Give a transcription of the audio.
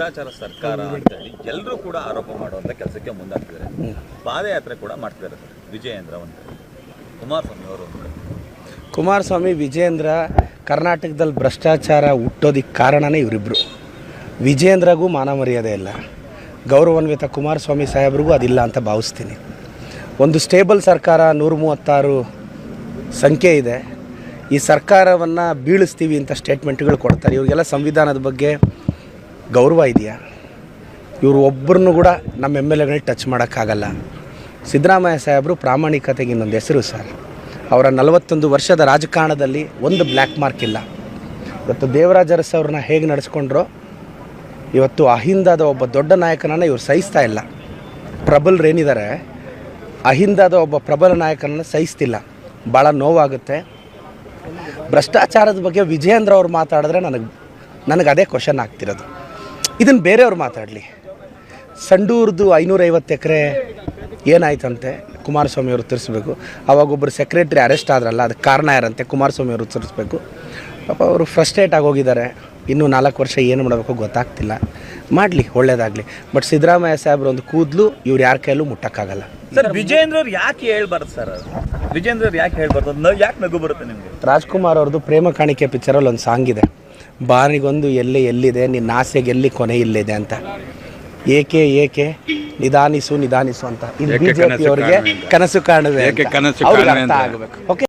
ಭ್ರಷ್ಟಾಚಾರ ಸರ್ಕಾರ ಅಂತ ಹೇಳಿ ಎಲ್ಲರೂ ಕೂಡ ಆರೋಪ ಮಾಡುವಂಥ ಕೆಲಸಕ್ಕೆ ಮುಂದಾಗ್ತಿದ್ದಾರೆ. ಪಾದಯಾತ್ರೆ ಕೂಡ ಮಾಡ್ತಿದ್ದಾರೆ ಸರ್ ವಿಜಯೇಂದ್ರ ಒಂದು ಕುಮಾರಸ್ವಾಮಿ ಅವರು ಒಂದು ಕುಮಾರಸ್ವಾಮಿ ವಿಜಯೇಂದ್ರ ಕರ್ನಾಟಕದಲ್ಲಿ ಭ್ರಷ್ಟಾಚಾರ ಹುಟ್ಟೋದಕ್ಕೆ ಕಾರಣನೇ ಇವರಿಬ್ಬರು. ವಿಜಯೇಂದ್ರಗೂ ಮಾನ ಮರ್ಯಾದೆ ಇಲ್ಲ, ಗೌರವಾನ್ವಿತ ಕುಮಾರಸ್ವಾಮಿ ಸಾಹೇಬ್ರಿಗೂ ಅದಿಲ್ಲ ಅಂತ ಭಾವಿಸ್ತೀನಿ. ಒಂದು ಸ್ಟೇಬಲ್ ಸರ್ಕಾರ 136 ಸಂಖ್ಯೆ ಇದೆ. ಈ ಸರ್ಕಾರವನ್ನು ಬೀಳಿಸ್ತೀವಿ ಅಂತ ಸ್ಟೇಟ್ಮೆಂಟ್ಗಳು ಕೊಡ್ತಾರೆ. ಇವ್ರಿಗೆಲ್ಲ ಸಂವಿಧಾನದ ಬಗ್ಗೆ ಗೌರವ ಇದೆಯಾ? ಇವರು ಒಬ್ಬರನ್ನು ಕೂಡ ನಮ್ಮ MLAಗಳನ್ನ ಟಚ್ ಮಾಡೋಕ್ಕಾಗಲ್ಲ. ಸಿದ್ದರಾಮಯ್ಯ ಸಾಹೇಬರು ಪ್ರಾಮಾಣಿಕತೆಗೆ ಇನ್ನೊಂದು ಹೆಸರು ಸರ್. ಅವರ 41 ವರ್ಷದ ರಾಜಕಾರಣದಲ್ಲಿ ಒಂದು ಬ್ಲ್ಯಾಕ್ ಮಾರ್ಕ್ ಇಲ್ಲ. ಇವತ್ತು ದೇವರಾಜ ಅರಸು ಅವ್ರನ್ನ ಹೇಗೆ ನಡೆಸ್ಕೊಂಡ್ರೋ ಇವತ್ತು ಅಹಿಂದದ ಒಬ್ಬ ದೊಡ್ಡ ನಾಯಕನನ್ನು ಇವ್ರು ಸಹಿಸ್ತಾ ಇಲ್ಲ. ಪ್ರಬಲರೇನಿದ್ದಾರೆ ಅಹಿಂದದ ಒಬ್ಬ ಪ್ರಬಲ ನಾಯಕನನ್ನು ಸಹಿಸ್ತಿಲ್ಲ. ಭಾಳ ನೋವಾಗುತ್ತೆ. ಭ್ರಷ್ಟಾಚಾರದ ಬಗ್ಗೆ ವಿಜಯೇಂದ್ರ ಅವ್ರು ಮಾತಾಡಿದ್ರೆ ನನಗೆ ಅದೇ ಕ್ವಶನ್ ಆಗ್ತಿರೋದು. ಇದನ್ನು ಬೇರೆಯವ್ರು ಮಾತಾಡಲಿ. ಸಂಡೂರ್ದು 550 ಎಕರೆ ಏನಾಯ್ತಂತೆ ಕುಮಾರಸ್ವಾಮಿ ಅವರು ತಿರ್ಸ್ಬೇಕು. ಅವಾಗೊಬ್ಬರು ಸೆಕ್ರೆಟ್ರಿ ಅರೆಸ್ಟ್ ಆದ್ರಲ್ಲ, ಅದಕ್ಕೆ ಕಾರಣ ಯಾರಂತೆ ಕುಮಾರಸ್ವಾಮಿ ಅವರು ತಿರ್ಸ್ಬೇಕು. ಪಾಪ ಅವರು ಫ್ರಸ್ಟ್ರೇಟ್ ಆಗೋಗಿದ್ದಾರೆ. ಇನ್ನೂ 4 ವರ್ಷ ಏನು ಮಾಡಬೇಕು ಗೊತ್ತಾಗ್ತಿಲ್ಲ. ಮಾಡಲಿ, ಒಳ್ಳೇದಾಗಲಿ. ಬಟ್ ಸಿದ್ದರಾಮಯ್ಯ ಸಾಹೇಬ್ರ ಒಂದು ಕೂದಲು ಇವ್ರು ಯಾರ ಕೈಯಲ್ಲೂ ಮುಟ್ಟಕ್ಕಾಗಲ್ಲ. ಸರ್ ವಿಜಯೇಂದ್ರ ಅವ್ರು ಯಾಕೆ ಹೇಳ್ಬಾರ್ದು ಸರ್? ವಿಜಯೇಂದ್ರ ಅವ್ರು ಯಾಕೆ ಹೇಳ್ಬಾರ್ದು? ಯಾಕೆ ನಗು ಬರುತ್ತೆ ನಿಮಗೆ? ರಾಜ್ಕುಮಾರ್ ಅವ್ರದ್ದು ಪ್ರೇಮ ಕಾಣಿಕೆ ಪಿಕ್ಚರಲ್ಲಿ ಒಂದು ಸಾಂಗ್ ಇದೆ, ಬಾನಿಗೊಂದು ಎಲ್ಲಿದೆ ನಿನ್ನ ಆಸೆಗೆ ಎಲ್ಲಿ ಕೊನೆ ಇಲ್ಲಿದೆ ಅಂತ. ಏಕೆ ಏಕೆ ನಿಧಾನಿಸು ಅಂತ. ಇದು BJP ಅವರಿಗೆ ಕನಸು ಕಾಣುವೆ, ಅವ್ರಿಗೆ ಅರ್ಥ ಆಗಬೇಕು. ಓಕೆ.